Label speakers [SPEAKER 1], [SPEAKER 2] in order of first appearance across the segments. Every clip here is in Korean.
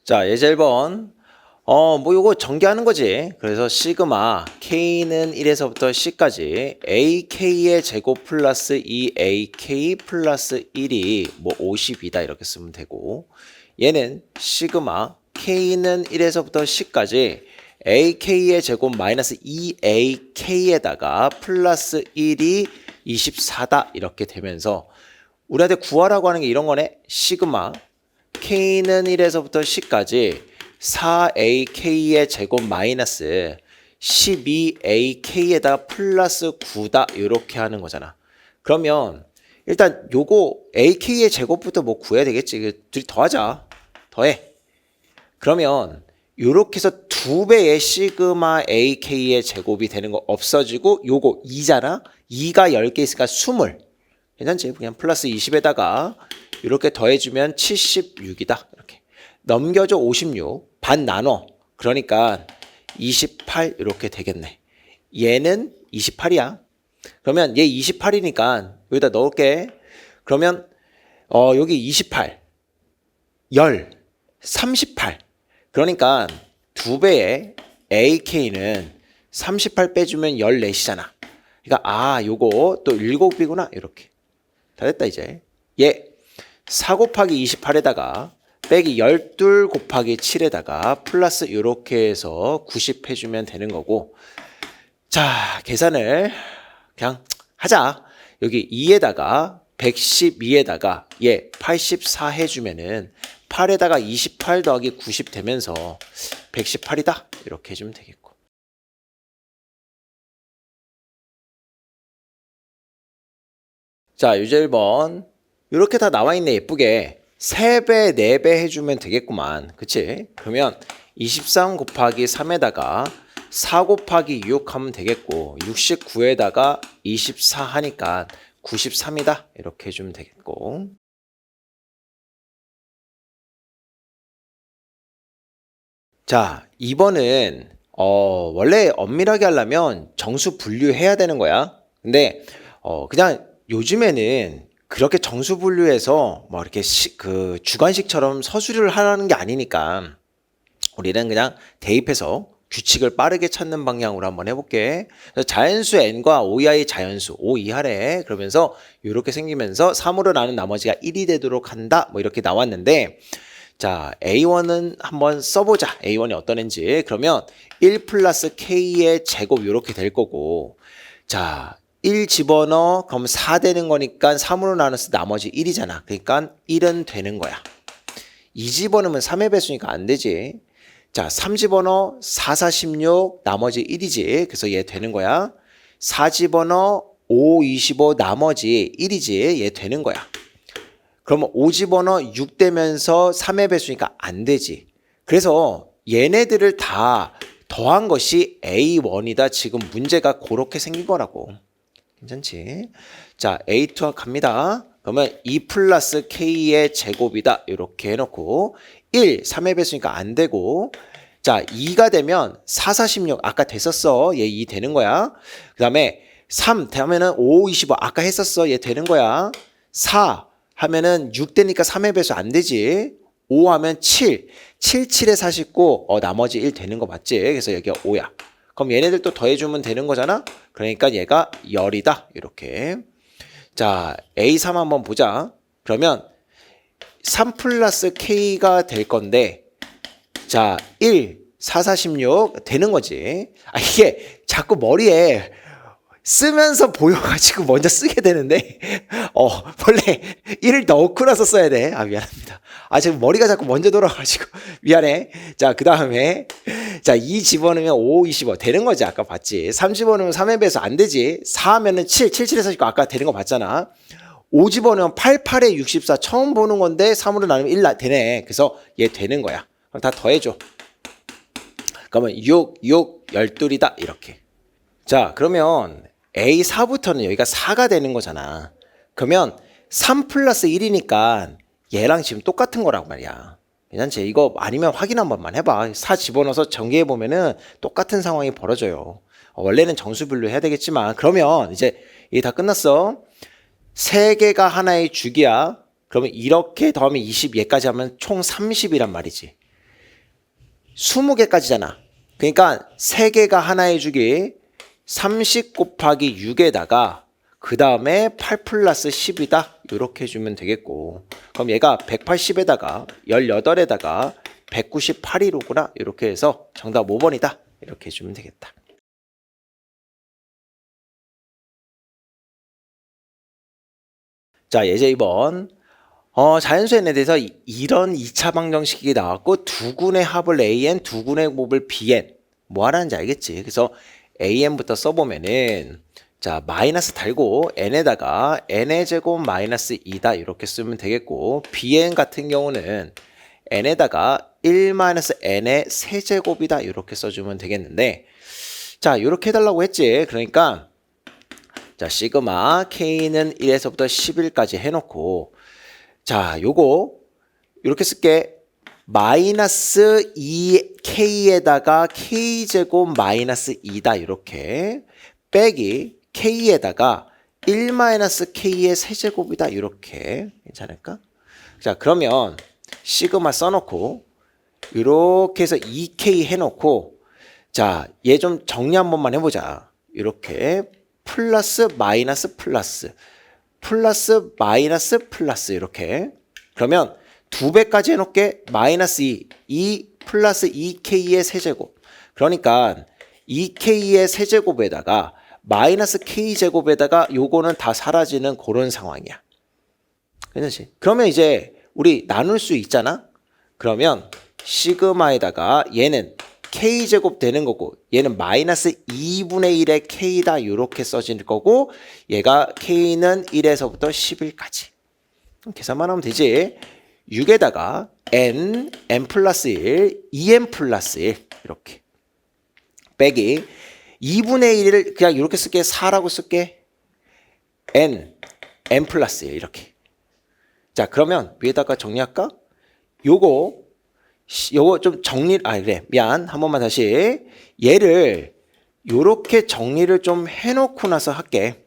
[SPEAKER 1] 자, 예제 1번. 뭐 요거 전개하는 거지. 그래서 시그마 K는 1에서부터 C까지 AK의 제곱 플러스 2AK 플러스 1이 뭐 50이다 이렇게 쓰면 되고, 얘는 시그마 K는 1에서부터 C까지 AK의 제곱 마이너스 2AK에다가 플러스 1이 24다 이렇게 되면서 우리한테 구하라고 하는 게 이런 거네. 시그마 K는 1에서부터 C까지 4AK의 제곱 마이너스 12AK에다 플러스 9다 이렇게 하는 거잖아. 그러면 일단 요거 AK의 제곱부터 뭐 구해야 되겠지. 둘이 더하자. 더해. 그러면 요렇게 해서 2배의 시그마 AK의 제곱이 되는 거 없어지고 요거 2잖아. 2가 10개 있으니까 20. 괜찮지? 그냥 플러스 20에다가 이렇게 더해주면 76이다. 이렇게 넘겨줘. 56 반 나눠. 그러니까 28 이렇게 되겠네. 얘는 28이야. 그러면 얘 28이니까 여기다 넣을게. 그러면 여기 28 10 38 그러니까 2배의 AK는 38 빼주면 14이잖아. 그러니까 요거 또 7비구나. 이렇게 다 됐다. 이제 얘 4 곱하기 28에다가 빼기 12 곱하기 7에다가 플러스 이렇게 해서 90 해주면 되는 거고, 자 계산을 그냥 하자. 여기 2에다가 112에다가 얘 84 해주면은 8에다가 28 더하기 90 되면서 118이다 이렇게 해주면 되겠고. 자, 유제 1번 이렇게 다 나와 있네. 예쁘게 3배 4배 해주면 되겠구만. 그치? 그러면 23 곱하기 3에다가 4 곱하기 6 하면 되겠고, 69에다가 24 하니까 93이다 이렇게 해주면 되겠고. 자, 2번은 원래 엄밀하게 하려면 정수 분류해야 되는 거야. 근데 그냥 요즘에는 그렇게 정수 분류해서 뭐 이렇게 그 주관식처럼 서술을 하라는 게 아니니까 우리는 그냥 대입해서 규칙을 빠르게 찾는 방향으로 한번 해볼게. 자연수 n과 oi의 자연수 o 이하래. 그러면서 이렇게 생기면서 3으로 나눈 나머지가 1이 되도록 한다. 뭐 이렇게 나왔는데, 자 A1은 한번 써보자. A1이 어떤 애인지. 그러면 1 플러스 K의 제곱 이렇게 될 거고, 자 1 집어넣어. 그럼 4 되는 거니까 3으로 나눠서 나머지 1이잖아. 그러니까 1은 되는 거야. 2 집어넣으면 3의 배수니까 안 되지. 자, 3 집어넣어. 4, 4, 16 나머지 1이지. 그래서 얘 되는 거야. 4 집어넣어. 5, 25 나머지 1이지. 얘 되는 거야. 그러면 5 집어넣어. 6 되면서 3의 배수니까 안 되지. 그래서 얘네들을 다 더한 것이 A1이다. 지금 문제가 그렇게 생긴 거라고. 괜찮지? 자, A2 갑니다. 그러면 2 플러스 K의 제곱이다. 이렇게 해놓고 1, 3의 배수니까 안 되고, 자 2가 되면 4, 4, 16 아까 됐었어. 얘 2 되는 거야. 그 다음에 3 하면은 5, 25 아까 했었어. 얘 되는 거야. 4 하면은 6 되니까 3의 배수 안 되지. 5 하면 7, 7, 7에 49 나머지 1 되는 거 맞지? 그래서 여기가 5야. 그럼 얘네들 또 더해주면 되는 거잖아. 그러니까 얘가 10이다. 이렇게. 자 A3 한번 보자. 그러면 3 플러스 K가 될 건데, 자 1, 4, 4, 16 되는 거지. 이게 자꾸 머리에 쓰면서 보여가지고 먼저 쓰게 되는데 원래 1을 넣고 나서 써야 돼. 미안합니다. 지금 머리가 자꾸 먼저 돌아가지고 미안해. 자 그 다음에 자 2 집어넣으면 5, 25 되는 거지. 아까 봤지. 3 집어넣으면 3의 배수 안 되지. 4 하면은 7, 7, 7에서 49 아까 되는 거 봤잖아. 5 집어넣으면 8, 8에 64 처음 보는 건데 3으로 나누면 1 되네. 그래서 얘 되는 거야. 그럼 다 더해줘. 그러면 6, 6, 12이다. 이렇게. 자 그러면 A4부터는 여기가 4가 되는 거잖아. 그러면 3 플러스 1이니까 얘랑 지금 똑같은 거라고 말이야. 괜찮지? 이거 아니면 확인 한 번만 해봐. 4 집어넣어서 전개해보면은 똑같은 상황이 벌어져요. 원래는 정수 분류 해야 되겠지만, 그러면 이제 이게 다 끝났어. 3개가 하나의 주기야. 그러면 이렇게 더하면 20 얘까지 하면 총 30이란 말이지. 20개까지잖아. 그러니까 3개가 하나의 주기 30 곱하기 6에다가 그 다음에 8 플러스 10이다. 이렇게 해주면 되겠고, 그럼 얘가 180에다가 18에다가 198이로구나. 이렇게 해서 정답 5번이다. 이렇게 해주면 되겠다. 자, 예제 2번. 자연수에 대해서 이런 2차 방정식이 나왔고 두 군의 합을 AN, 두 군의 곱을 BN. 뭐 하라는지 알겠지? 그래서 AN부터 써보면은, 자, 마이너스 달고 n에다가 n의 제곱 마이너스 2다 이렇게 쓰면 되겠고, bn 같은 경우는 n에다가 1 마이너스 n의 세제곱이다 이렇게 써주면 되겠는데, 자, 이렇게 해달라고 했지. 그러니까 자, 시그마 k는 1에서부터 11까지 해놓고, 자, 요거 이렇게 쓸게. 마이너스 2k에다가 k제곱 마이너스 2다 이렇게, 빼기 k에다가 1 마이너스 k의 세제곱이다 이렇게. 괜찮을까? 자, 그러면 시그마 써놓고 이렇게 해서 2k 해놓고, 자, 얘 좀 정리 한 번만 해보자. 이렇게 플러스 마이너스 플러스 플러스 마이너스 플러스 이렇게. 그러면 2배까지 해놓게. 마이너스 2 플러스 2k의 세제곱. 그러니까 2k의 세제곱에다가 마이너스 k제곱에다가 요거는 다 사라지는 그런 상황이야. 괜찮지? 그러면 이제 우리 나눌 수 있잖아? 그러면 시그마에다가 얘는 k제곱 되는 거고, 얘는 마이너스 2분의 1의 k다 이렇게 써질 거고, 얘가 k는 1에서부터 11까지. 계산만 하면 되지. 6에다가 n 플러스 1, 2n 플러스 1 이렇게. 빼기 2분의 1을 그냥 이렇게 쓸게. 4라고 쓸게. n 플러스 1 이렇게. 자, 그러면 위에다가 정리할까? 요거 좀 정리, 그래. 미안. 한 번만 다시. 얘를 요렇게 정리를 좀 해놓고 나서 할게.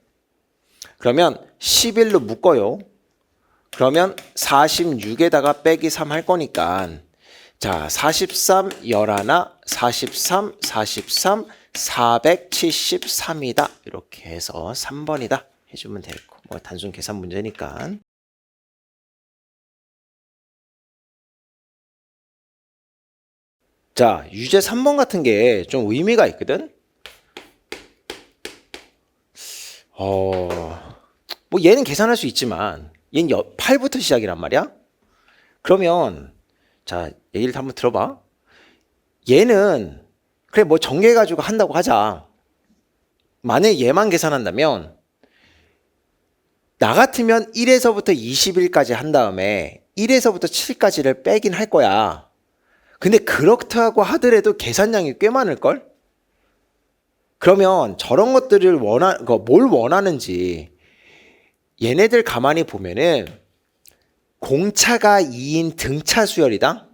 [SPEAKER 1] 그러면 11로 묶어요. 그러면 46에다가 빼기 3 할 거니까, 자, 43, 11, 43, 43, 473이다. 이렇게 해서 3번이다. 해주면 되고. 뭐 단순 계산 문제니까. 자, 유제 3번 같은 게 좀 의미가 있거든? 뭐 얘는 계산할 수 있지만, 얘는 8부터 시작이란 말이야? 그러면, 자, 얘기를 한번 들어봐. 얘는, 그래, 뭐 정리해가지고 한다고 하자. 만약에 얘만 계산한다면, 나 같으면 1에서부터 21까지 한 다음에 1에서부터 7까지를 빼긴 할 거야. 근데 그렇다고 하더라도 계산량이 꽤 많을걸? 그러면 저런 것들을 뭘 원하는지 얘네들 가만히 보면은 공차가 2인 등차 수열이다?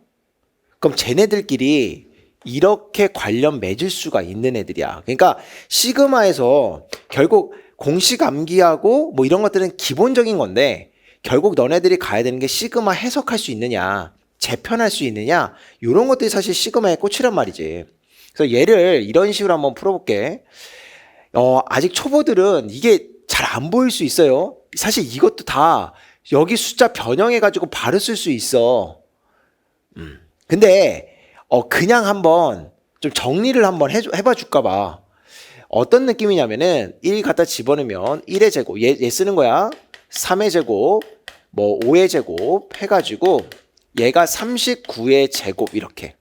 [SPEAKER 1] 그럼 쟤네들끼리 이렇게 관련 맺을 수가 있는 애들이야. 그러니까 시그마에서 결국 공식 암기하고 뭐 이런 것들은 기본적인 건데, 결국 너네들이 가야 되는 게 시그마 해석할 수 있느냐, 재편할 수 있느냐, 이런 것들이 사실 시그마의 꽃이란 말이지. 그래서 얘를 이런 식으로 한번 풀어볼게. 아직 초보들은 이게 잘 안 보일 수 있어요. 사실 이것도 다 여기 숫자 변형해가지고 바로 쓸 수 있어. 근데 그냥 한번 좀 정리를 한번 해봐 줄까봐. 어떤 느낌이냐면은 1 갖다 집어넣으면 1의 제곱, 얘 쓰는 거야. 3의 제곱, 뭐 5의 제곱 해가지고 얘가 39의 제곱 이렇게.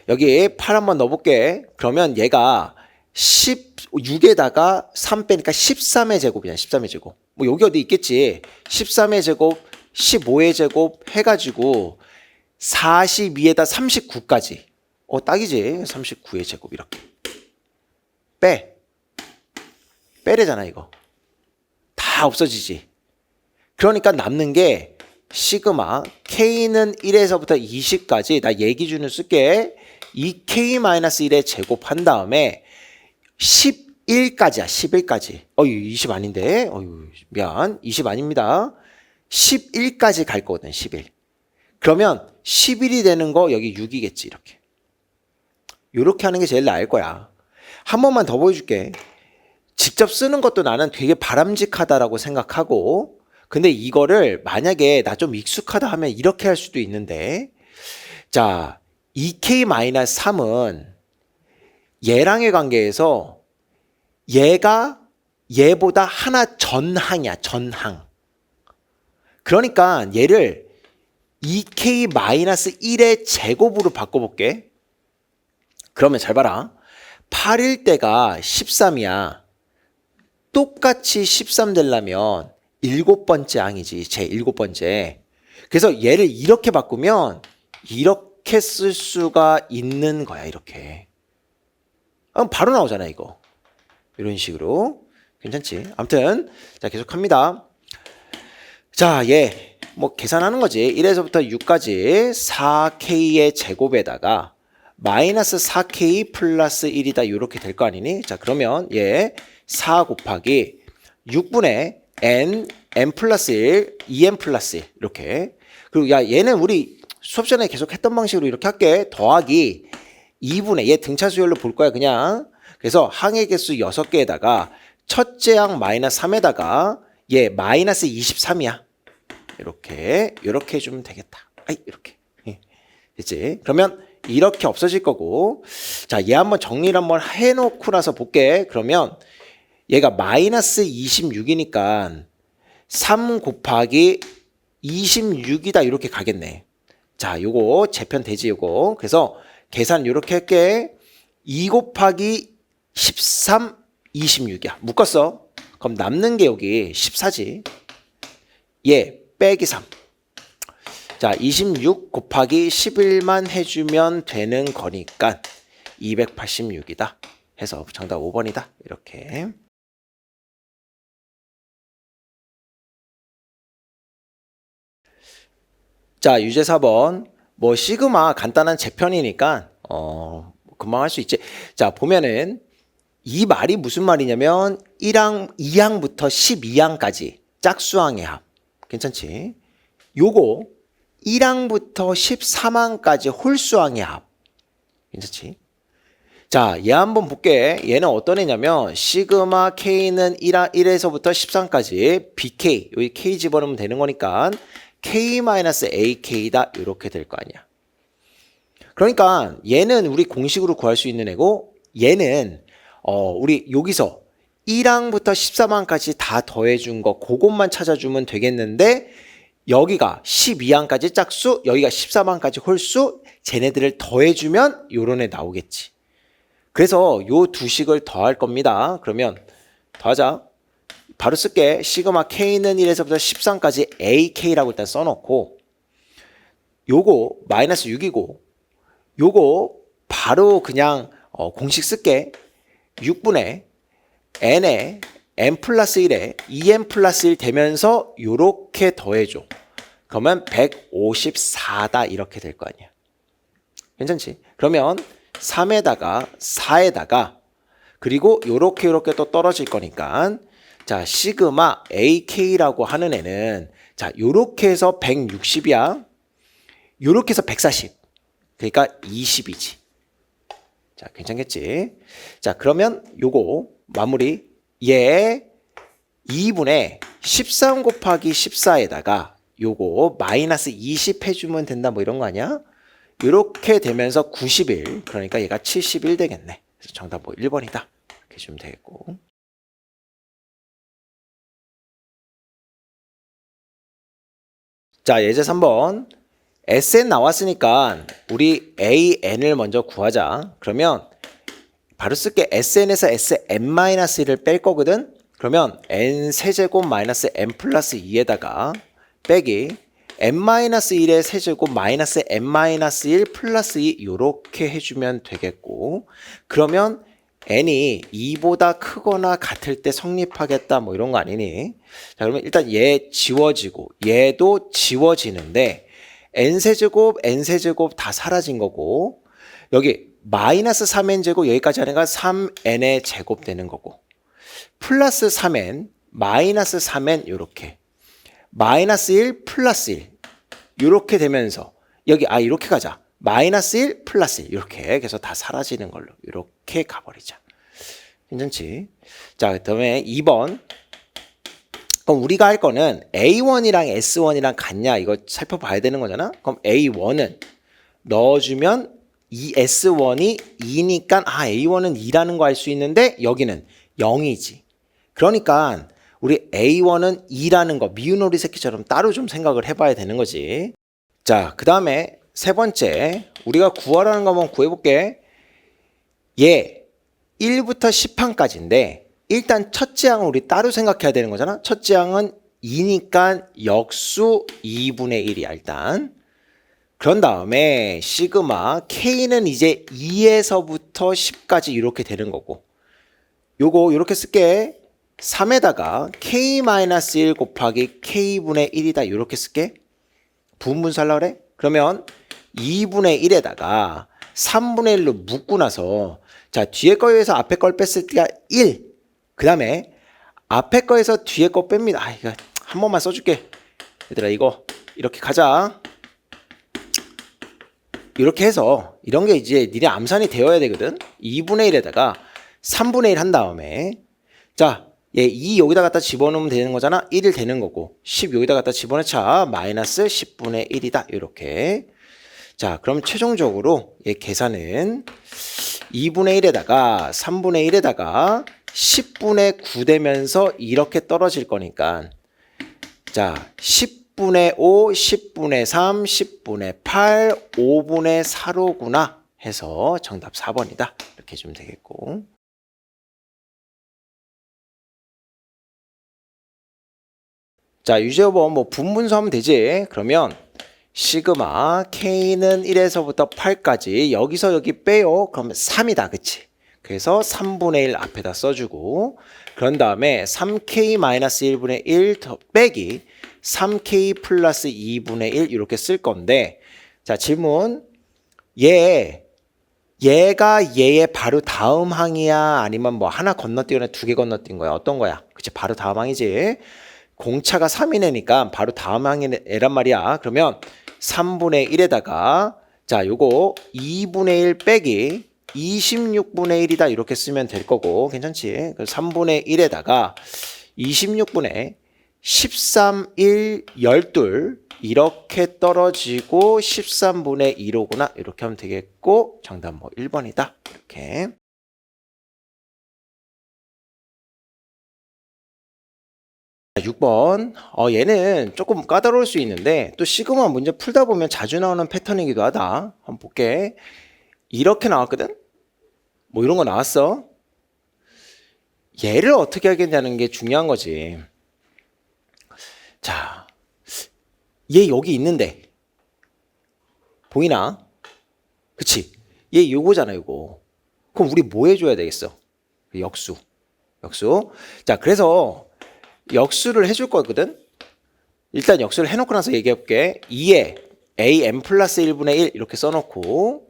[SPEAKER 1] 여기 8 한번 넣어볼게. 그러면 얘가 16에다가 3 빼니까 13의 제곱이야. 13의 제곱. 뭐 여기 어디 있겠지. 13의 제곱, 15의 제곱 해가지고 42에다 39까지. 딱이지. 39의 제곱 이렇게. 빼래잖아 이거. 다 없어지지. 그러니까 남는 게 시그마 k는 1에서부터 20까지, 나 얘 기준을 쓸게. 2k-1의 제곱한 다음에 11까지야. 11까지. 20 아닌데. 미안. 20 아닙니다. 11까지 갈 거거든. 11. 그러면 11이 되는 거 여기 6이겠지 이렇게. 이렇게 하는 게 제일 나을 거야. 한 번만 더 보여줄게. 직접 쓰는 것도 나는 되게 바람직하다라고 생각하고 근데 이거를 만약에 나 좀 익숙하다 하면 이렇게 할 수도 있는데 자 2k-3은 얘랑의 관계에서 얘가 얘보다 하나 전항이야. 전항. 그러니까 얘를 2k-1의 제곱으로 바꿔볼게. 그러면 잘 봐라. 8일 때가 13이야. 똑같이 13 되려면 7번째 항이지. 제 7번째. 그래서 얘를 이렇게 바꾸면 이렇게 쓸 수가 있는 거야. 이렇게. 그럼 바로 나오잖아 이거. 이런 식으로. 괜찮지? 아무튼 자 계속합니다. 자, 얘 뭐 계산하는 거지. 1에서부터 6까지 4k의 제곱에다가 마이너스 4k 플러스 1이다 이렇게 될 거 아니니? 자 그러면 얘 4 곱하기 6분의 n 플러스 1, 2n 플러스 1 이렇게. 그리고 야 얘는 우리 수업 전에 계속 했던 방식으로 이렇게 할게. 더하기 2분의 얘 등차 수열로 볼 거야 그냥. 그래서 항의 개수 6개에다가 첫째 항 마이너스 3에다가 얘 마이너스 23이야. 이렇게 해주면 되겠다. 아이 이렇게. 됐지? 그러면 이렇게 없어질 거고 자 얘 한번 정리를 한번 해놓고 나서 볼게. 그러면 얘가 마이너스 26이니까 3 곱하기 26이다 이렇게 가겠네. 자 요거 재편되지 요거. 그래서 계산 이렇게 할게. 2 곱하기 13 26이야. 묶었어. 그럼 남는 게 여기 14지. 얘 빼기 3. 자 26 곱하기 11만 해주면 되는 거니까 286이다. 해서 정답 5번이다. 이렇게. 자 유제 4번. 뭐 시그마 간단한 재편이니까 금방 할 수 있지. 자 보면은 이 말이 무슨 말이냐면 1항, 2항부터 12항까지 짝수항의 합. 괜찮지? 요거 1항부터 13항까지 홀수항의 합. 괜찮지? 자, 얘 한번 볼게. 얘는 어떤 애냐면 시그마 K는 1에서부터 13까지 BK, 여기 K 집어넣으면 되는 거니까 K-AK다 이렇게 될 거 아니야. 그러니까 얘는 우리 공식으로 구할 수 있는 애고 얘는 우리 여기서 1항부터 13항까지 다 더해준 거 그것만 찾아주면 되겠는데 여기가 12항까지 짝수, 여기가 13항까지 홀수, 쟤네들을 더해주면 요런 애 나오겠지. 그래서 요 두 식을 더할 겁니다. 그러면 더하자. 바로 쓸게. 시그마 K는 1에서부터 13까지 AK라고 일단 써놓고 요거 마이너스 6이고 요거 바로 그냥 공식 쓸게. 6분의 n에 n 플러스 1에 2n 플러스 1 되면서 요렇게 더해줘. 그러면 154다 이렇게 될 거 아니야. 괜찮지? 그러면 3에다가 4에다가 그리고 요렇게 또 떨어질 거니까 자 시그마 AK라고 하는 애는 자 요렇게 해서 160이야. 요렇게 해서 140. 그러니까 20이지. 자 괜찮겠지? 자 그러면 요거 마무리 얘 2분의 13 곱하기 14에다가 요거 마이너스 20 해주면 된다 뭐 이런 거 아니야? 이렇게 되면서 91 그러니까 얘가 71 되겠네. 그래서 정답 뭐 1번이다 이렇게 해주면 되겠고. 자 예제 3번 SN 나왔으니까 우리 AN을 먼저 구하자. 그러면 바로 쓸게. SN에서 SN-1을 뺄 거거든. 그러면 N 세제곱 마이너스 N 플러스 2에다가 빼기 N-1의 세제곱 마이너스 N-1 플러스 2 이렇게 해주면 되겠고 그러면 N이 2보다 크거나 같을 때 성립하겠다 뭐 이런 거 아니니? 자 그러면 일단 얘 지워지고 얘도 지워지는데 N세제곱 N세제곱 다 사라진 거고 여기 마이너스 3n제곱 여기까지 하니까 3n의 제곱 되는 거고 플러스 3n 마이너스 3n 요렇게 마이너스 1 플러스 1 요렇게 되면서 여기 이렇게 가자. 마이너스 1 플러스 1 이렇게 해서 다 사라지는 걸로 이렇게 가버리자. 괜찮지? 자, 그다음에 2번. 그럼 우리가 할 거는 A1이랑 S1이랑 같냐 이거 살펴봐야 되는 거잖아. 그럼 A1은 넣어주면 이 S1이 2니까 A1은 2라는 거 알 수 있는데 여기는 0이지. 그러니까 우리 A1은 2라는 거 미운오리 새끼처럼 따로 좀 생각을 해봐야 되는 거지. 자, 그 다음에 세 번째 우리가 구하라는 거 한번 구해볼게. 얘 1부터 10항까지인데 일단 첫째 항은 우리 따로 생각해야 되는 거잖아. 첫째 항은 2니까 역수 2분의 1이야 일단. 그런 다음에 시그마 K는 이제 2에서부터 10까지 이렇게 되는 거고 요거 이렇게 쓸게. 3에다가 K-1 곱하기 K분의 1이다 이렇게 쓸게. 부분분수 하려고 그래? 그러면 2분의 1에다가 3분의 1로 묶고 나서 자 뒤에 거에서 앞에 걸 뺐을 때가 1. 그 다음에 앞에 거에서 뒤에 거 뺍니다. 이거 한 번만 써줄게. 얘들아 이거 이렇게 가자. 이렇게 해서 이런 게 이제 니네 암산이 되어야 되거든. 2분의 1에다가 3분의 1 한 다음에 자 얘 2 여기다 갖다 집어넣으면 되는 거잖아. 1일 되는 거고 10 여기다 갖다 집어넣자. 마이너스 10분의 1이다. 이렇게. 자 그럼 최종적으로 얘 계산은 2분의 1에다가 3분의 1에다가 10분의 9 되면서 이렇게 떨어질 거니까 자 10분의 5, 10분의 3, 10분의 8, 5분의 4로구나 해서 정답 4번이다. 이렇게 해주면 되겠고. 자 유제어번 뭐 분분수 하면 되지. 그러면 시그마 K는 1에서부터 8까지 여기서 여기 빼요. 그러면 3이다. 그치? 그래서 3분의 1 앞에다 써주고 그런 다음에 3K-1분의 1 더 빼기 3K 플러스 2분의 1 이렇게 쓸 건데 자 질문 얘가 얘의 바로 다음 항이야 아니면 뭐 하나 건너뛰거나 두 개 건너뛴 거야 어떤 거야? 그치 바로 다음 항이지. 공차가 3이네니까 바로 다음 항이 애란 말이야. 그러면 3분의 1에다가 자 요거 2분의 1 빼기 26분의 1이다 이렇게 쓰면 될 거고 괜찮지? 3분의 1에다가 26분의 13, 1, 12 이렇게 떨어지고 13분의 1호구나 이렇게 하면 되겠고 정답 뭐 1번이다 이렇게. 자, 6번 얘는 조금 까다로울 수 있는데 또 시그마 문제 풀다 보면 자주 나오는 패턴이기도 하다. 한번 볼게. 이렇게 나왔거든? 뭐 이런 거 나왔어. 얘를 어떻게 하겠냐는 게 중요한 거지. 자, 얘 여기 있는데 보이나? 그치? 얘 요거잖아 요거. 그럼 우리 뭐 해줘야 되겠어? 역수. 자 그래서 역수를 해줄 거거든. 일단 역수를 해놓고 나서 얘기해볼게. 2에 an 플러스 1분의 1 이렇게 써놓고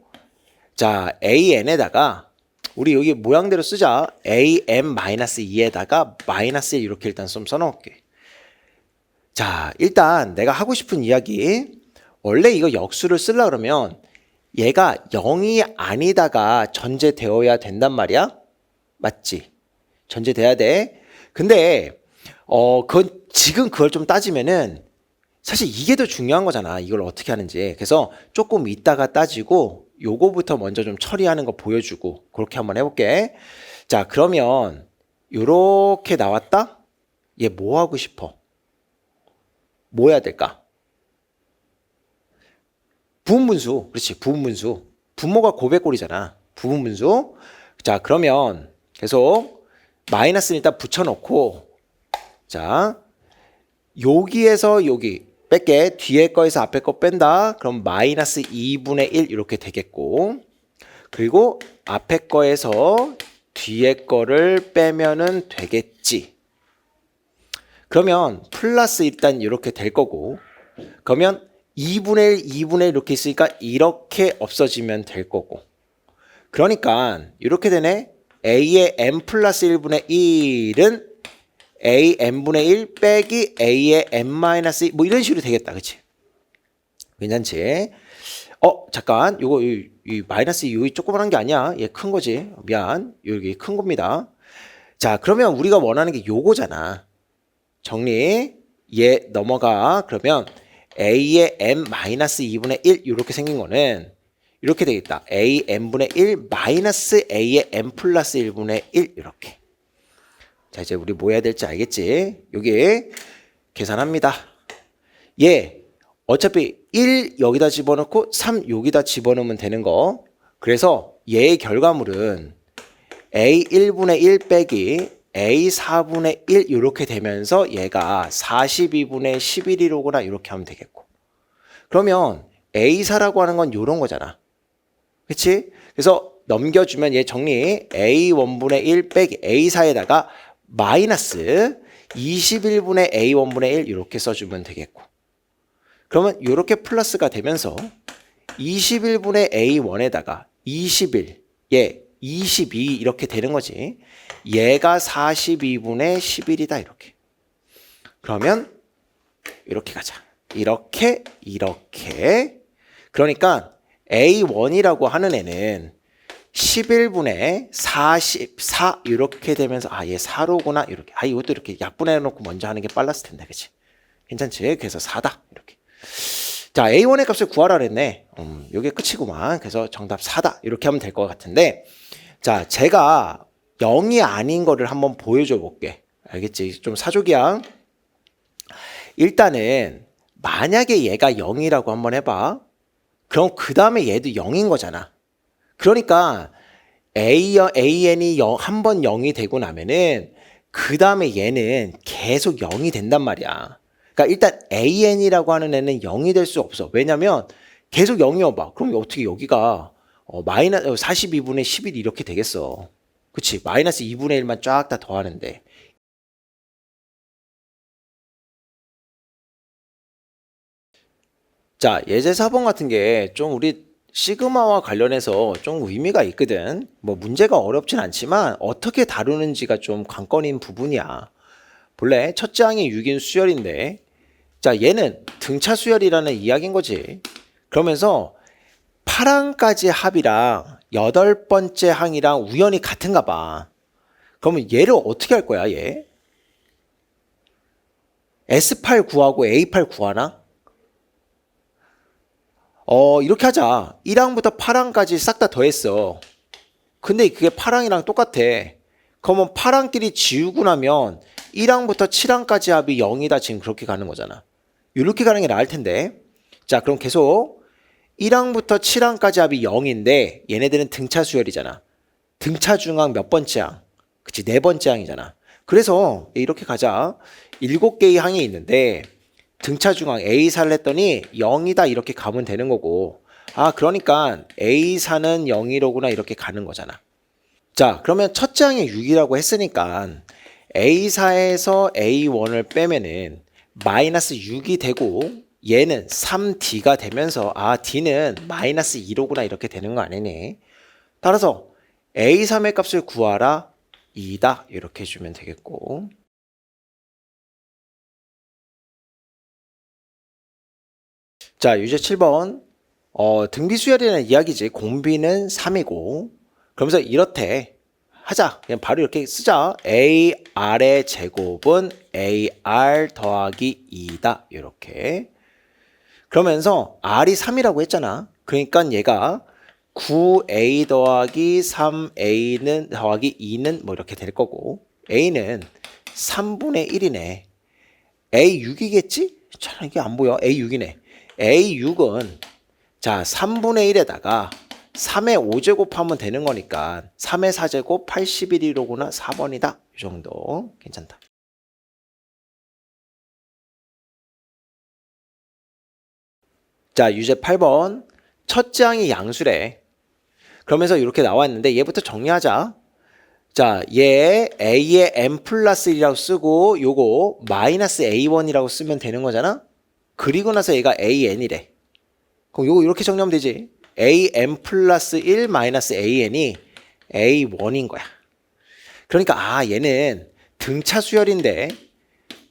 [SPEAKER 1] 자 an에다가 우리 여기 모양대로 쓰자. an 마이너스 2에다가 마이너스 1 이렇게 일단 좀 써놓을게. 자 일단 내가 하고 싶은 이야기 원래 이거 역수를 쓰려고 그러면 얘가 0이 아니다가 전제되어야 된단 말이야. 맞지? 전제돼야 돼. 근데 지금 그걸 좀 따지면은 사실 이게 더 중요한 거잖아. 이걸 어떻게 하는지. 그래서 조금 이따가 따지고 요거부터 먼저 좀 처리하는 거 보여주고 그렇게 한번 해볼게. 자 그러면 요렇게 나왔다? 얘 뭐 하고 싶어? 뭐 해야 될까? 부분분수. 그렇지. 부분분수. 분모가 고백골이잖아. 부분분수. 자 그러면 계속 마이너스는 일단 붙여놓고 자 여기에서 여기 뺄게. 뒤에 거에서 앞에 거 뺀다. 그럼 마이너스 2분의 1 이렇게 되겠고 그리고 앞에 거에서 뒤에 거를 빼면은 되겠지. 그러면 플러스 일단 이렇게 될 거고 그러면 2분의 1, 2분의 1 이렇게 있으니까 이렇게 없어지면 될 거고 그러니까 이렇게 되네. a의 n 플러스 1분의 1은 a n분의 1 빼기 a의 n 마이너스 2 뭐 이런 식으로 되겠다. 그치? 괜찮지? 잠깐. 요거 이 마이너스 이 조그만한 게 아니야. 얘 큰 거지. 미안. 여기 큰 겁니다. 자, 그러면 우리가 원하는 게 요거잖아. 정리. 얘 넘어가. 그러면 a의 m 마이너스 2분의 1 이렇게 생긴 거는 이렇게 되겠다. a m분의 1 마이너스 a의 m 플러스 1분의 1 이렇게. 자, 이제 우리 뭐 해야 될지 알겠지? 여기 계산합니다. 얘 어차피 1 여기다 집어넣고 3 여기다 집어넣으면 되는 거. 그래서 얘의 결과물은 a 1분의 1 빼기 a 4분의 1 이렇게 되면서 얘가 42분의 11이로구나 이렇게 하면 되겠고. 그러면 a 4라고 하는 건 이런 거잖아. 그치? 그래서 넘겨주면 얘 정리. a 1분의 1 빼기 a 4에다가 마이너스 21분의 a 1분의 1 이렇게 써주면 되겠고. 그러면 이렇게 플러스가 되면서 21분의 a1에다가 21, 얘 22 이렇게 되는 거지. 얘가 42분의 11이다 이렇게. 그러면 이렇게 가자. 이렇게 그러니까 a1이라고 하는 애는 11분의 44 이렇게 되면서 얘 4로구나 이렇게. 이것도 이렇게 약분해 놓고 먼저 하는 게 빨랐을 텐데 그치? 괜찮지? 그래서 4다 이렇게. 자, a1의 값을 구하라 그랬네. 요게 끝이구만. 그래서 정답 4다 이렇게 하면 될 것 같은데, 자, 제가 0이 아닌 거를 한번 보여줘 볼게. 알겠지? 좀 사족이야. 일단은 만약에 얘가 0이라고 한번 해봐. 그럼 그 다음에 얘도 0인 거잖아. 그러니까 an이 한 번 0이 되고 나면은 그 다음에 얘는 계속 0이 된단 말이야. 그러니까 일단 an이라고 하는 애는 0이 될 수 없어. 왜냐면 계속 0이어봐. 그럼 어떻게 여기가 마이너스 42분의 11 이렇게 되겠어. 그치? 마이너스 2분의 1만 쫙 다 더하는데. 자, 예제 4번 같은 게 좀 우리 시그마와 관련해서 좀 의미가 있거든. 뭐 문제가 어렵진 않지만 어떻게 다루는지가 좀 관건인 부분이야. 본래 첫째 항이 6인 수열인데, 자, 얘는 등차 수열이라는 이야기인 거지. 그러면서 8항까지 합이랑 8번째 항이랑 우연히 같은가 봐. 그러면 얘를 어떻게 할 거야, 얘? S8 구하고 A8 구하나? 이렇게 하자. 1항부터 8항까지 싹 다 더했어. 근데 그게 8항이랑 똑같아. 그러면 8항끼리 지우고 나면 1항부터 7항까지 합이 0이다. 지금 그렇게 가는 거잖아. 이렇게 가는 게 나을 텐데. 자, 그럼 계속 1항부터 7항까지 합이 0인데 얘네들은 등차 수열이잖아. 등차 중항 몇 번째 항? 그치, 네 번째 항이잖아. 그래서 이렇게 가자. 7개의 항이 있는데 등차 중항 A4를 했더니 0이다 이렇게 가면 되는 거고, 그러니까 A4는 0이로구나 이렇게 가는 거잖아. 자, 그러면 첫째 항이 6이라고 했으니까 A4에서 A1을 빼면은 마이너스 6이 되고 얘는 3D가 되면서 D는 마이너스 2로구나 이렇게 되는 거 아니니? 따라서 A3의 값을 구하라 2다 이렇게 해주면 되겠고, 자, 유제 7번. 등비수열이라는 이야기지. 공비는 3이고. 그러면서 이렇대. 하자. 그냥 바로 이렇게 쓰자. AR의 제곱은 AR 더하기 2다. 이렇게. 그러면서 R이 3이라고 했잖아. 그러니까 얘가 9A 더하기 3A는 더하기 2는 뭐 이렇게 될 거고, A는 3분의 1이네. A6이겠지? 참, 이게 안 보여. A6이네. A6은 자 3분의 1에다가 3의 5제곱 하면 되는 거니까 3의 4제곱 81이로구나 4번이다. 이 정도 괜찮다. 자, 유제 8번. 첫째 항이 양수래. 그러면서 이렇게 나왔는데 얘부터 정리하자. 자, 얘 A의 M 플러스 1이라고 쓰고 요거 마이너스 A1이라고 쓰면 되는 거잖아. 그리고 나서 얘가 AN이래. 그럼 요거 이렇게 정리하면 되지. AM 플러스 1 마이너스 AN이 A1인 거야. 그러니까 얘는 등차 수열인데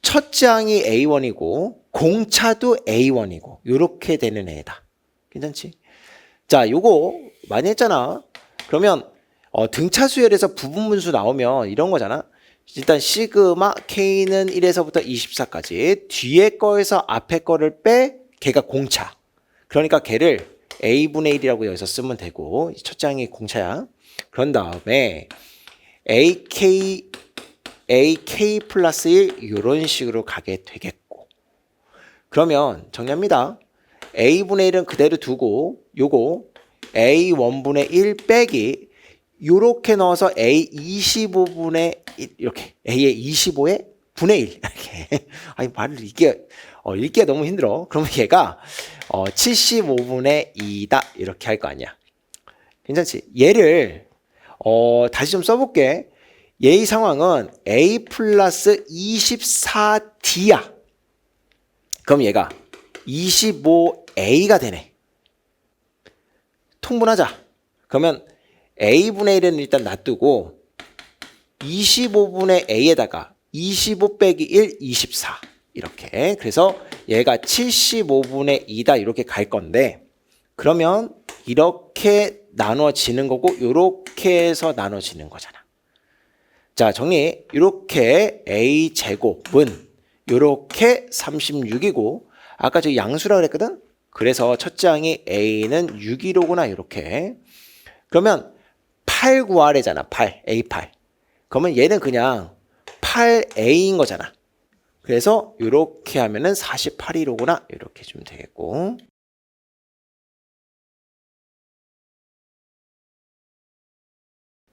[SPEAKER 1] 첫째 항이 A1이고 공차도 A1이고 이렇게 되는 애다. 괜찮지? 자, 요거 많이 했잖아. 그러면 등차 수열에서 부분 분수 나오면 이런 거잖아. 일단 시그마 K는 1에서부터 24까지 뒤에 거에서 앞에 거를 빼 걔가 공차. 그러니까 걔를 A분의 1이라고 여기서 쓰면 되고 첫 장이 공차야. 그런 다음에 AK 플러스 1 이런 식으로 가게 되겠고 그러면 정리합니다. A분의 1은 그대로 두고 요거 A1분의 1 빼기 요렇게 넣어서 A25분의 1 이렇게 A의 25의 분의 1 이렇게 아니 말을 읽기가 너무 힘들어. 그러면 얘가 75분의 2다 이렇게 할 거 아니야. 괜찮지? 얘를 다시 좀 써볼게. 얘의 상황은 A 플러스 24D야. 그럼 얘가 25A가 되네. 통분하자. 그러면 A분의 1은 일단 놔두고 25분의 A에다가 25 빼기 1, 24 이렇게. 그래서 얘가 75분의 2다 이렇게 갈 건데 그러면 이렇게 나눠지는 거고 이렇게 해서 나눠지는 거잖아. 자, 정리. 이렇게 A제곱은 이렇게 36이고 아까 저 양수라고 그랬거든? 그래서 첫 장이 A는 6이로구나 이렇게. 그러면 8 구하래잖아. 8. A8. 그러면 얘는 그냥 8A인 거잖아. 그래서 이렇게 하면은 48이로구나 이렇게 주면 되겠고.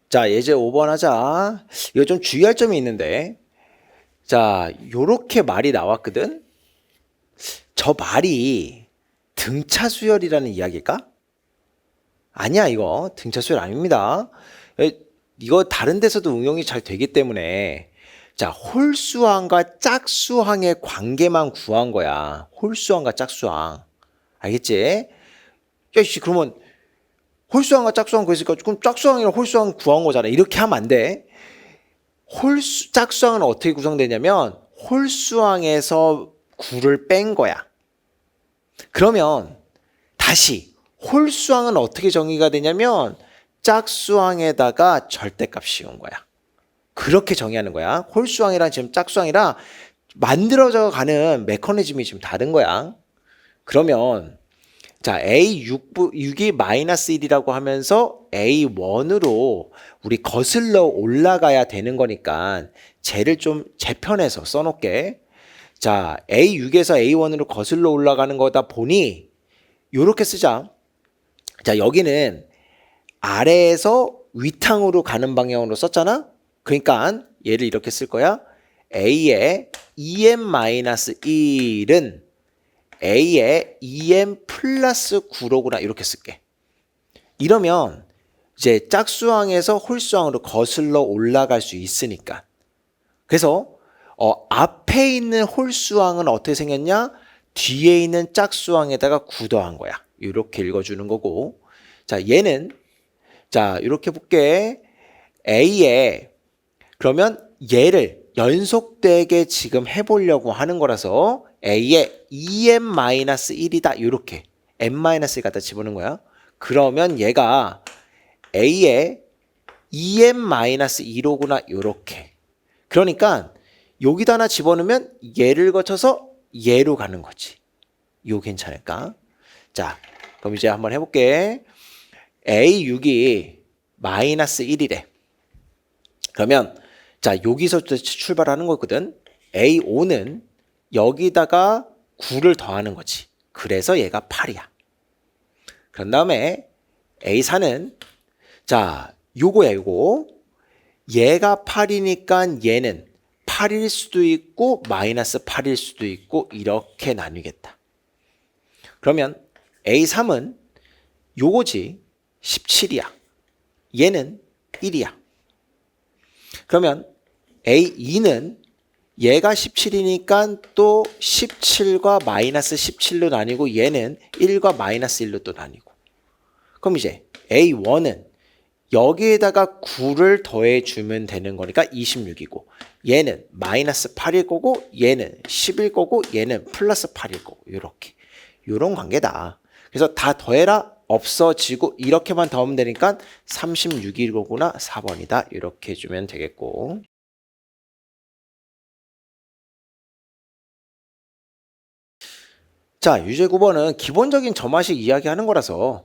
[SPEAKER 1] 자, 예제 5번 하자. 이거 좀 주의할 점이 있는데 자, 요렇게 말이 나왔거든. 저 말이 등차 수열이라는 이야기일까? 아니야, 이거 등차 수열 아닙니다. 이거 다른 데서도 응용이 잘 되기 때문에 자, 홀수항과 짝수항의 관계만 구한 거야. 홀수항과 짝수항. 알겠지? 야, 씨, 그러면 홀수항과 짝수항 구했으니까 그럼 짝수항이랑 홀수항 구한 거잖아. 이렇게 하면 안 돼. 짝수항은 어떻게 구성되냐면 홀수항에서 9를 뺀 거야. 그러면 다시 홀수항은 어떻게 정의가 되냐면 짝수항에다가 절대값 씌운 거야. 그렇게 정의하는 거야. 홀수항이랑 지금 짝수항이랑 만들어져 가는 메커니즘이 지금 다른 거야. 그러면 자, A6이 마이너스 1이라고 하면서 A1으로 우리 거슬러 올라가야 되는 거니까 쟤를 좀 재편해서 써놓게. 자, A6에서 A1으로 거슬러 올라가는 거다 보니 요렇게 쓰자. 자, 여기는 아래에서 위탕으로 가는 방향으로 썼잖아. 그러니까 얘를 이렇게 쓸 거야. A의 2m-1은 A의 2m 플러스 9로구나 이렇게 쓸게. 이러면 이제 짝수항에서 홀수항으로 거슬러 올라갈 수 있으니까. 그래서 앞에 있는 홀수항은 어떻게 생겼냐? 뒤에 있는 짝수항에다가 9 더한 거야. 이렇게 읽어주는 거고. 자, 얘는 자 이렇게 볼게. A에 그러면 얘를 연속되게 지금 해보려고 하는 거라서 A에 2m-1이다 이렇게 m-1 갖다 집어넣는 거야. 그러면 얘가 A에 2m-2로구나 이렇게. 그러니까 여기다 하나 집어넣으면 얘를 거쳐서 얘로 가는 거지. 요 괜찮을까? 자, 그럼 이제 한번 해볼게. A6이 마이너스 1이래. 그러면 자, 여기서부터 출발하는 거거든. A5는 여기다가 9를 더하는 거지. 그래서 얘가 8이야. 그런 다음에 A4는 자, 요거야, 요거. 얘가 8이니까 얘는 8일 수도 있고 마이너스 8일 수도 있고 이렇게 나뉘겠다. 그러면 A3은 요거지. 17이야. 얘는 1이야. 그러면 A2는 얘가 17이니까 또 17과 마이너스 17로 나뉘고 얘는 1과 마이너스 1로 또 나뉘고. 그럼 이제 A1은 여기에다가 9를 더해주면 되는 거니까 26이고 얘는 마이너스 8일 거고 얘는 10일 거고 얘는 플러스 8일 거고 이렇게. 이런 관계다. 그래서 다 더해라. 없어지고 이렇게만 더하면 되니까 36이로구나 4번이다. 이렇게 해주면 되겠고. 자, 유제 9번은 기본적인 점화식 이야기하는 거라서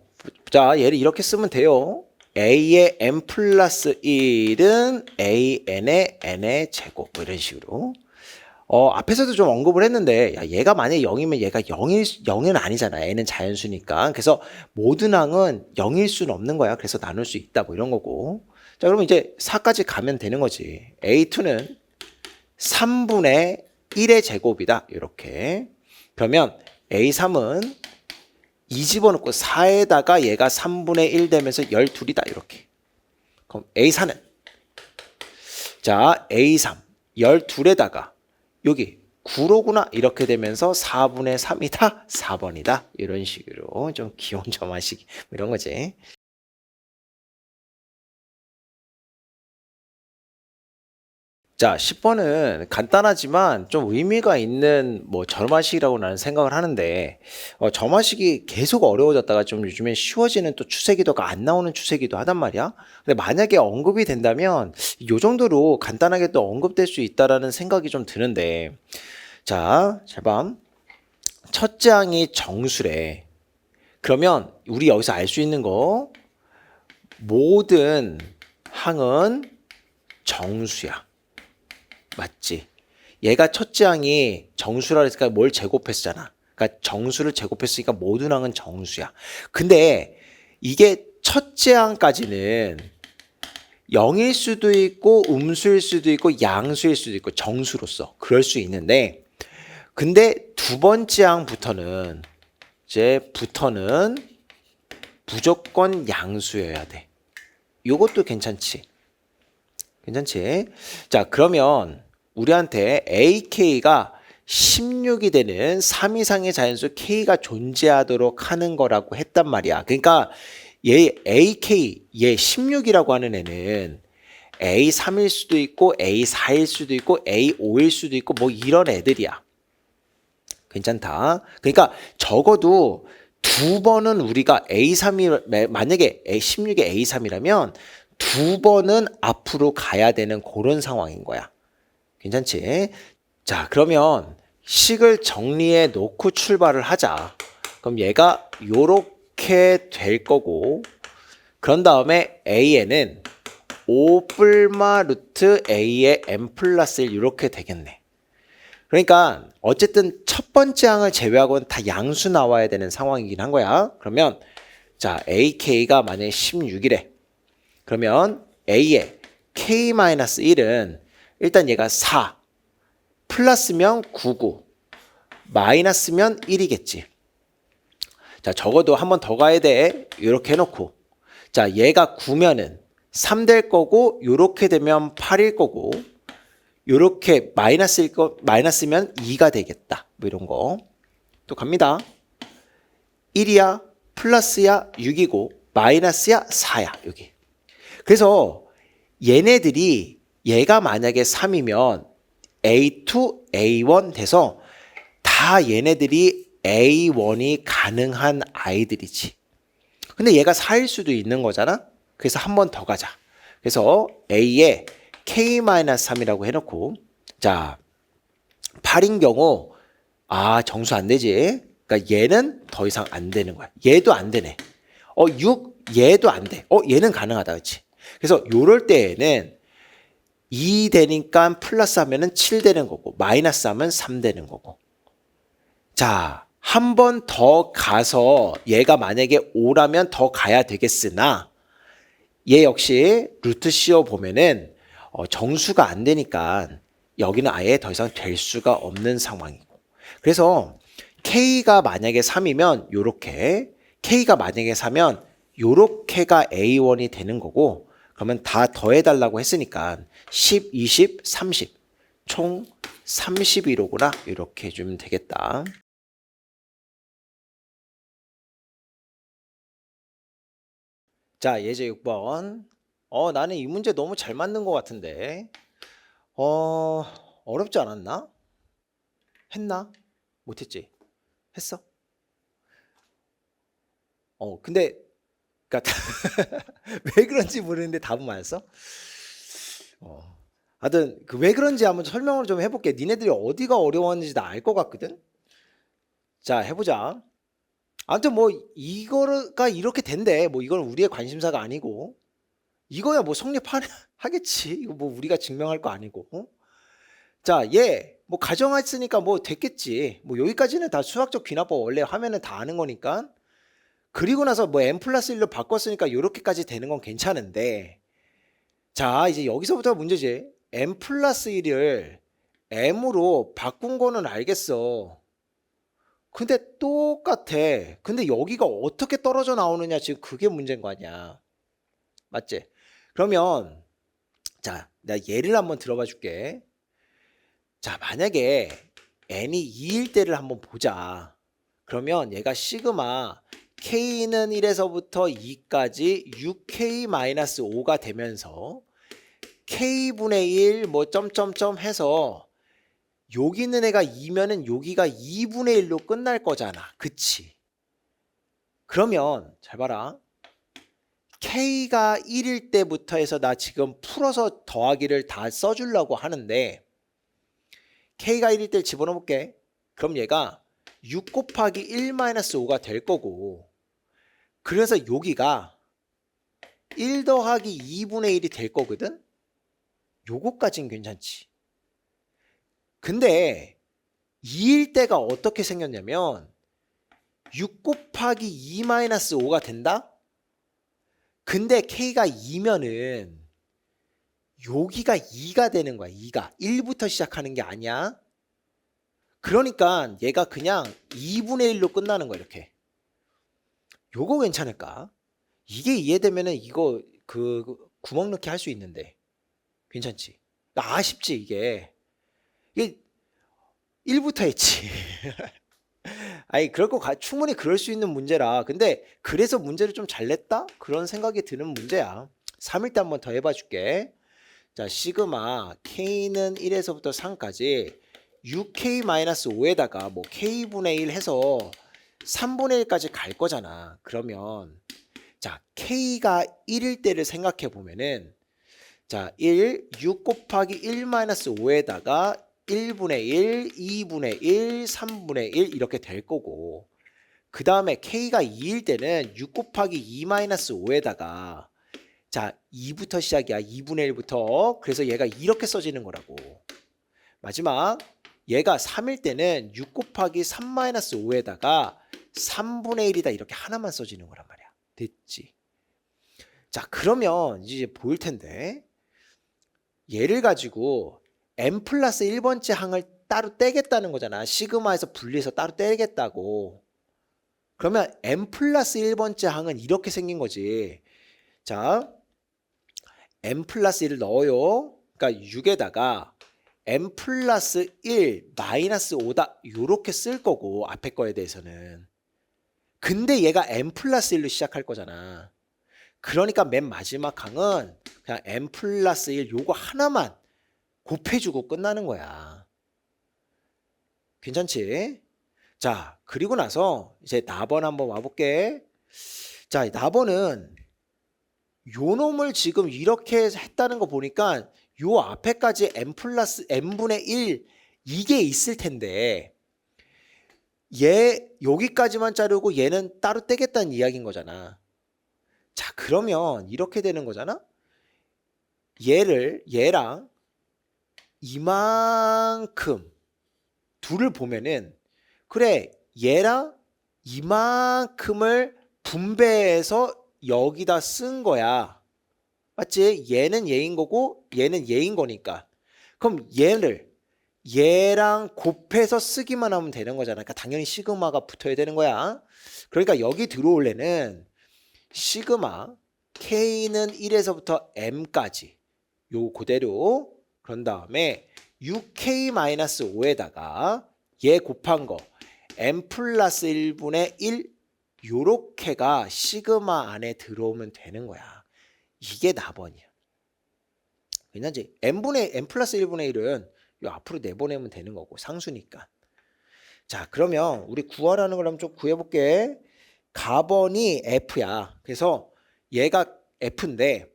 [SPEAKER 1] 자, 얘를 이렇게 쓰면 돼요. a의 n 플러스 1은 an의 n의 제곱 뭐 이런 식으로. 앞에서도 좀 언급을 했는데 야, 얘가 만약에 0이면 얘가 0은 아니잖아. n은 자연수니까. 그래서 모든 항은 0일 수는 없는 거야. 그래서 나눌 수 있다 뭐 이런 거고. 자, 그러면 이제 4까지 가면 되는 거지. a2는 3분의 1의 제곱이다. 이렇게. 그러면 a3은 2 집어넣고 4에다가 얘가 3분의 1 되면서 12이다. 이렇게. 그럼 a4는 자, a3 12에다가 여기 9로구나 이렇게 되면서 4분의 3이다 4번이다 이런 식으로 좀 귀여운 점화식 이런 거지. 자, 10번은 간단하지만 좀 의미가 있는 뭐 점화식이라고 나는 생각을 하는데 점화식이 계속 어려워졌다가 좀 요즘엔 쉬워지는 또 추세기도가 안 나오는 추세기도 하단 말이야. 근데 만약에 언급이 된다면 요 정도로 간단하게 또 언급될 수 있다라는 생각이 좀 드는데 자, 잘 봐. 첫째 항이 정수래. 그러면 우리 여기서 알 수 있는 거 모든 항은 정수야. 맞지? 얘가 첫째 항이 정수라 그랬으니까 뭘 제곱했잖아. 그러니까 정수를 제곱했으니까 모든 항은 정수야. 근데 이게 첫째 항까지는 0일 수도 있고 음수일 수도 있고 양수일 수도 있고 정수로서 그럴 수 있는데 근데 두 번째 항부터는 무조건 양수여야 돼. 요것도 괜찮지? 괜찮지? 자, 그러면 우리한테 AK가 16이 되는 3 이상의 자연수 K가 존재하도록 하는 거라고 했단 말이야. 그러니까 얘 AK, 얘 16이라고 하는 애는 A3일 수도 있고 A4일 수도 있고 A5일 수도 있고 뭐 이런 애들이야. 괜찮다. 그러니까 적어도 두 번은 우리가 A3이 만약에 16의 A3이라면 두 번은 앞으로 가야 되는 그런 상황인 거야. 괜찮지? 자, 그러면 식을 정리해 놓고 출발을 하자. 그럼 얘가 요렇게 될 거고 그런 다음에 A에는 5 뿔마 루트 A의 n 플러스 1 이렇게 되겠네. 그러니까 어쨌든 첫 번째 항을 제외하고는 다 양수 나와야 되는 상황이긴 한 거야. 그러면 자, AK가 만약에 16이래. 그러면 A의 K-1은 일단 얘가 4 플러스면 9고 마이너스면 1이겠지. 자, 적어도 한 번 더 가야 돼. 이렇게 해놓고 자, 얘가 9면은 3 될 거고 이렇게 되면 8일 거고 요렇게 마이너스면 2가 되겠다. 뭐 이런 거. 또 갑니다. 1이야, 플러스야, 6이고, 마이너스야, 4야, 여기. 그래서 얘네들이 얘가 만약에 3이면 A2, A1 돼서 다 얘네들이 A1이 가능한 아이들이지. 근데 얘가 4일 수도 있는 거잖아. 그래서 한 번 더 가자. 그래서 A에 K-3이라고 해놓고 자 8인 경우 정수 안 되지. 그러니까 얘는 더 이상 안 되는 거야. 얘도 안 되네. 6 얘도 안 돼. 얘는 가능하다. 그렇지? 그래서 요럴 때에는 2 되니까 플러스 하면은 7 되는 거고 마이너스 하면 3 되는 거고. 자, 한 번 더 가서 얘가 만약에 5라면 더 가야 되겠으나 얘 역시 루트 씌워 보면은 정수가 안 되니까 여기는 아예 더 이상 될 수가 없는 상황이고. 그래서 K가 만약에 3이면 요렇게, K가 만약에 4면 요렇게가 A1이 되는 거고 그러면 다 더해달라고 했으니까 10, 20, 30 총 32로구나 이렇게 해주면 되겠다. 자, 예제 6번. 나는 이 문제 너무 잘 맞는 것 같은데. 어렵지 않았나? 했나? 못했지? 했어? 근데 그러니까 왜 그런지 모르는데 답은 맞았어? 어. 하여튼 그 왜 그런지 한번 설명을 좀 해볼게. 니네들이 어디가 어려웠는지 나 알 것 같거든. 자, 해보자. 아무튼 뭐 이거가 이렇게 된대. 뭐 이건 우리의 관심사가 아니고 이거야 뭐 성립하겠지. 이거 뭐 우리가 증명할 거 아니고. 어? 자, 얘 뭐 가정했으니까 뭐 됐겠지. 뭐 여기까지는 다 수학적 귀납법 원래 하면은 다 아는 거니까. 그리고 나서 뭐 n 플러스 1로 바꿨으니까 요렇게까지 되는 건 괜찮은데 자, 이제 여기서부터 문제지. n 플러스 1을 m으로 바꾼 거는 알겠어. 근데 똑같아. 근데 여기가 어떻게 떨어져 나오느냐 지금 그게 문제인 거 아니야. 맞지? 그러면 자, 내가 예를 한번 들어봐 줄게. 자, 만약에 n이 2일 때를 한번 보자. 그러면 얘가 시그마 k는 1에서부터 2까지 6k-5가 되면서 k분의 1 뭐 점점점 해서 여기 있는 애가 2면은 여기가 2분의 1로 끝날 거잖아. 그치? 그러면 잘 봐라. k가 1일 때부터 해서 나 지금 풀어서 더하기를 다 써주려고 하는데 k가 1일 때 집어넣어 볼게. 그럼 얘가 6 곱하기 1-5가 될 거고 그래서 여기가 1 더하기 2분의 1이 될 거거든. 요거까진 괜찮지. 근데 2일 때가 어떻게 생겼냐면 6 곱하기 2-5가 된다? 근데 k가 2면은 여기가 2가 되는 거야. 2가 1부터 시작하는 게 아니야. 그러니까 얘가 그냥 2분의 1로 끝나는 거야. 이렇게. 요거 괜찮을까? 이게 이해되면은 이거 그 구멍 넣기 할 수 있는데 괜찮지? 아쉽지 이게 1부터 했지. 아니 그럴 거 충분히 그럴 수 있는 문제라. 근데 그래서 문제를 좀 잘 냈다? 그런 생각이 드는 문제야. 3일 때 한번 더 해봐 줄게. 자, 시그마 k는 1에서부터 3까지 6k-5에다가 뭐 k분의 1 해서 3분의 1까지 갈 거잖아. 그러면 자, k가 1일 때를 생각해 보면은 자, 6 곱하기 1-5에다가 1분의 1, 2분의 1, 3분의 1 이렇게 될 거고 그 다음에 k가 2일 때는 6 곱하기 2-5에다가 자 2부터 시작이야. 2분의 1부터. 그래서 얘가 이렇게 써지는 거라고. 마지막 얘가 3일 때는 6 곱하기 3-5에다가 3분의 1이다. 이렇게 하나만 써지는 거란 말이야. 됐지? 자 그러면 이제 보일 텐데 얘를 가지고 n 플러스 1번째 항을 따로 떼겠다는 거잖아. 시그마에서 분리해서 따로 떼겠다고. 그러면 n 플러스 1번째 항은 이렇게 생긴 거지. 자, n 플러스 1을 넣어요. 그러니까 6에다가 n 플러스 1 마이너스 5다. 요렇게 쓸 거고 앞에 거에 대해서는. 근데 얘가 n 플러스 1로 시작할 거잖아. 그러니까 맨 마지막 항은 그냥 n 플러스 1 요거 하나만 곱해주고 끝나는 거야. 괜찮지? 자, 그리고 나서 이제 나번 한번 와볼게. 자, 나번은 요 놈을 지금 이렇게 했다는 거 보니까 요 앞에까지 n 플러스 n분의 1 이게 있을 텐데 얘 여기까지만 자르고 얘는 따로 떼겠다는 이야기인 거잖아. 자, 그러면 이렇게 되는 거잖아. 얘랑 이만큼 둘을 보면은 그래 얘랑 이만큼을 분배해서 여기다 쓴 거야. 맞지? 얘는 얘인 거고 얘는 얘인 거니까. 그럼 얘랑 곱해서 쓰기만 하면 되는 거잖아. 그러니까 당연히 시그마가 붙어야 되는 거야. 그러니까 여기 들어올 애는 시그마 k는 1에서부터 m까지 요 그대로 그런 다음에 6k-5에다가 얘 곱한 거 m 플러스 1분의 1 요렇게가 시그마 안에 들어오면 되는 거야. 이게 나번이야. 괜찮지? m 플러스 1분의 1은 요 앞으로 내보내면 되는 거고 상수니까. 자, 그러면 우리 구하라는 걸 한번 좀 구해볼게. 가번이 F야. 그래서 얘가 F인데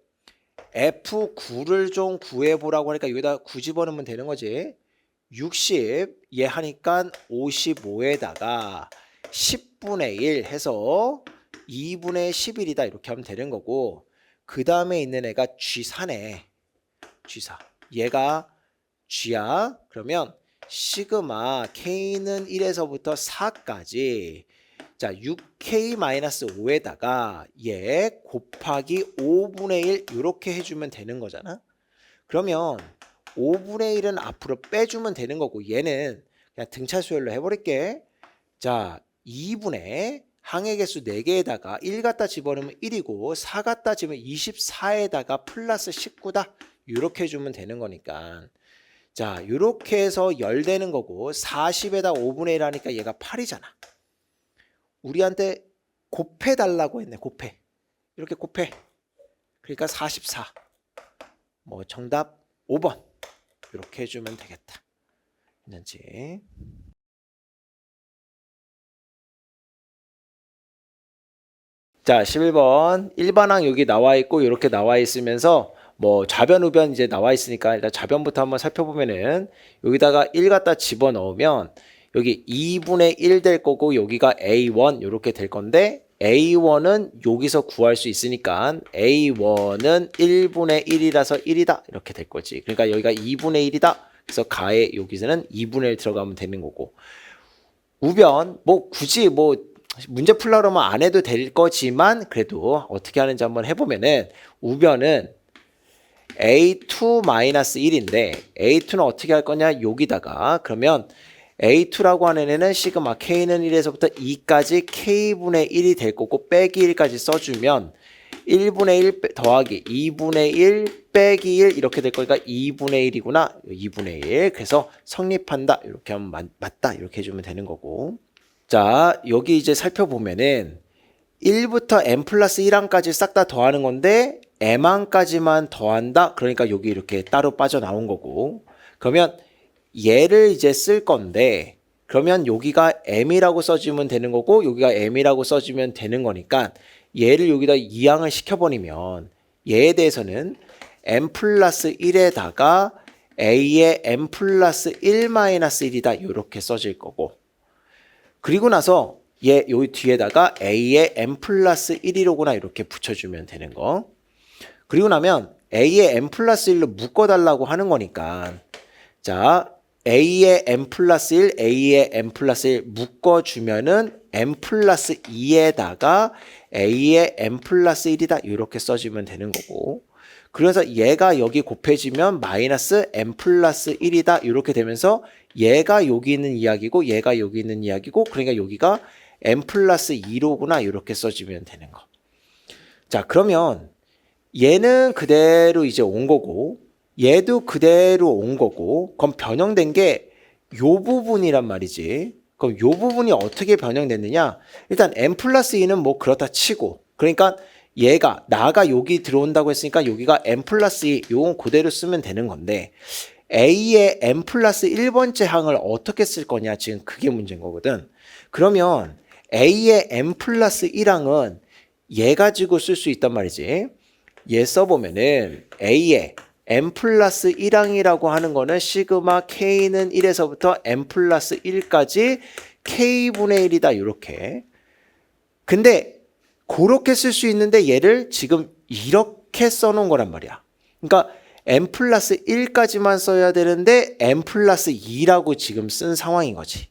[SPEAKER 1] F9를 좀 구해보라고 하니까 여기다 9 집어넣으면 되는 거지. 60 얘 하니까 55에다가 10분의 1 해서 2분의 11이다 이렇게 하면 되는 거고, 그 다음에 있는 애가 G4네. G4 얘가 G야. 그러면 시그마 K는 1에서부터 4까지 자 6K-5에다가 얘 곱하기 5분의 1 이렇게 해주면 되는 거잖아. 그러면 5분의 1은 앞으로 빼주면 되는 거고, 얘는 그냥 등차 수열로 해버릴게. 자 2분의 항의 개수 4개에다가 1 갖다 집어넣으면 1이고 4 갖다 집으면 24에다가 플러스 19다 이렇게 해주면 되는 거니까, 자 이렇게 해서 열 되는 거고, 40에다 5분의 1 하니까 얘가 8이잖아. 우리한테 곱해 달라고 했네. 곱해. 이렇게 곱해. 그러니까 44. 뭐 정답 5번. 이렇게 해주면 되겠다. 있는지. 자 11번 일반항 여기 나와 있고 이렇게 나와 있으면서 뭐 좌변 우변 이제 나와 있으니까 일단 좌변부터 한번 살펴보면은 여기다가 1 갖다 집어넣으면 여기 2분의 1 될 거고, 여기가 A1 이렇게 될 건데, A1은 여기서 구할 수 있으니까 A1은 1분의 1이라서 1이다 이렇게 될 거지. 그러니까 여기가 2분의 1이다. 그래서 가에 여기서는 2분의 1 들어가면 되는 거고, 우변 뭐 굳이 뭐 문제 풀려고 하면 안 해도 될 거지만 그래도 어떻게 하는지 한번 해보면은, 우변은 A2-1인데 A2는 어떻게 할 거냐, 여기다가 그러면 A2라고 하는 애는 시그마 K는 1에서부터 2까지 K분의 1이 될 거고, 빼기 1까지 써주면 1분의 1 더하기 2분의 1 빼기 1 이렇게 될 거니까 2분의 1이구나. 2분의 1. 그래서 성립한다. 이렇게 하면 맞다. 이렇게 해주면 되는 거고. 자 여기 이제 살펴보면은 1부터 n 플러스 1항까지 싹 다 더하는 건데 m항까지만 더한다. 그러니까 여기 이렇게 따로 빠져나온 거고, 그러면 얘를 이제 쓸 건데, 그러면 여기가 m이라고 써주면 되는 거고 여기가 m이라고 써주면 되는 거니까 얘를 여기다 2항을 시켜버리면 얘에 대해서는 m 플러스 1에다가 a의 m 플러스 1 마이너스 1이다 이렇게 써질 거고, 그리고 나서 얘 여기 뒤에다가 a의 m 플러스 1이로구나 이렇게 붙여주면 되는 거. 그리고 나면 a의 m 플러스 1로 묶어달라고 하는 거니까, 자 a의 m 플러스 1, a의 m 플러스 1 묶어주면은 m 플러스 2에다가 a의 m 플러스 1이다 이렇게 써주면 되는 거고, 그래서 얘가 여기 곱해지면 마이너스 m 플러스 1이다 이렇게 되면서 얘가 여기 있는 이야기고 얘가 여기 있는 이야기고, 그러니까 여기가 m 플러스 2로구나 이렇게 써주면 되는 거. 자 그러면 얘는 그대로 이제 온 거고 얘도 그대로 온 거고, 그럼 변형된 게 요 부분이란 말이지. 그럼 요 부분이 어떻게 변형됐느냐, 일단 m 플러스 2는 뭐 그렇다 치고, 그러니까 얘가 나가 여기 들어온다고 했으니까 여기가 m 플러스 2 요건 그대로 쓰면 되는 건데, a의 m 플러스 1번째 항을 어떻게 쓸 거냐, 지금 그게 문제인 거거든. 그러면 a의 m 플러스 1항은 얘 가지고 쓸 수 있단 말이지. 얘 써보면은 a의 m 플러스 1항이라고 하는 거는 시그마 k는 1에서부터 m 플러스 1까지 k분의 1이다 이렇게. 근데 그렇게 쓸 수 있는데 얘를 지금 이렇게 써놓은 거란 말이야. 그러니까 m 플러스 1까지만 써야 되는데 m 플러스 2라고 지금 쓴 상황인 거지.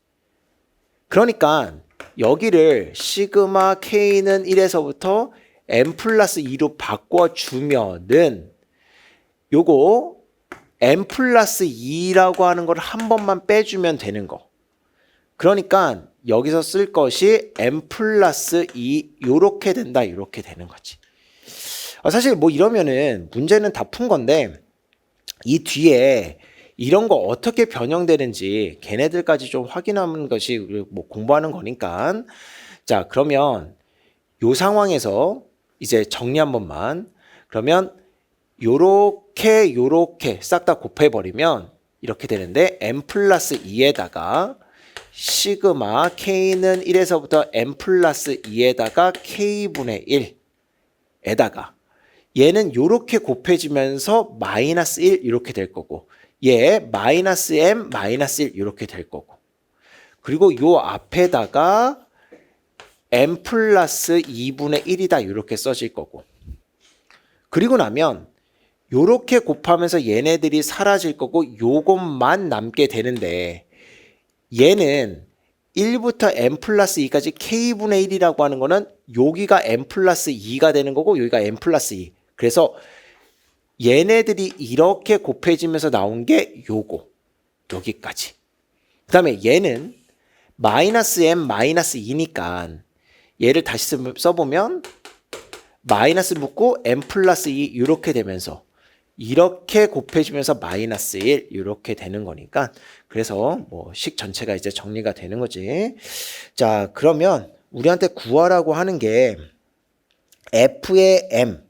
[SPEAKER 1] 그러니까 여기를 시그마 k는 1에서부터 m 플러스 2로 바꿔주면은 요거 m 플러스 2라고 하는 걸 한 번만 빼주면 되는 거. 그러니까 여기서 쓸 것이 m 플러스 2 요렇게 된다 요렇게 되는 거지. 사실 뭐 이러면은 문제는 다 푼 건데 이 뒤에 이런 거 어떻게 변형되는지 걔네들까지 좀 확인하는 것이 뭐 공부하는 거니까. 자 그러면 요 상황에서 이제 정리 한 번만. 그러면 요렇게 싹 다 곱해버리면 이렇게 되는데 m 플러스 2에다가 시그마 K는 1에서부터 n 플러스 2에다가 K분의 1에다가 얘는 요렇게 곱해지면서 마이너스 1 이렇게 될 거고 얘 마이너스 m 마이너스 1 이렇게 될 거고 그리고 요 앞에다가 n 플러스 2분의 1이다 이렇게 써질 거고 그리고 나면 요렇게 곱하면서 얘네들이 사라질 거고 요것만 남게 되는데 얘는 1부터 n 플러스 2까지 k분의 1이라고 하는 거는 여기가 n 플러스 2가 되는 거고 여기가 n 플러스 2 그래서 얘네들이 이렇게 곱해지면서 나온 게 요거 여기까지 그 다음에 얘는 마이너스 m 마이너스 2니까 얘를 다시 써보면 마이너스 붙고 n 플러스 2 이렇게 되면서 이렇게 곱해지면서 마이너스 1 이렇게 되는 거니까 그래서 뭐 식 전체가 이제 정리가 되는 거지. 자 그러면 우리한테 구하라고 하는 게 f의 m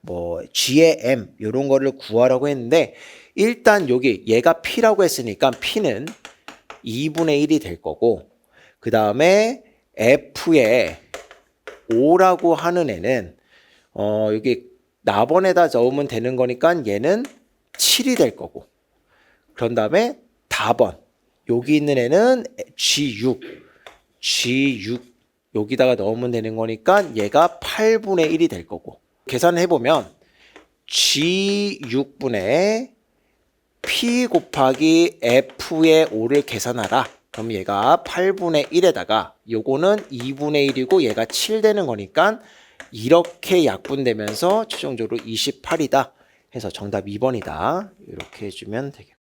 [SPEAKER 1] 뭐 g의 m 이런 거를 구하라고 했는데 일단 여기 얘가 p라고 했으니까 p는 2분의 1이 될 거고 그 다음에 f의 5라고 하는 애는 여기 나번에다 넣으면 되는 거니까 얘는 7이 될 거고 그런 다음에 다번 여기 있는 애는 G6 여기다가 넣으면 되는 거니까 얘가 8분의 1이 될 거고 계산을 해보면 G6분의 P 곱하기 F의 5를 계산하라 그럼 얘가 8분의 1에다가 요거는 2분의 1이고 얘가 7 되는 거니까 이렇게 약분되면서 최종적으로 28이다 해서 정답 2번이다 이렇게 해주면 되겠고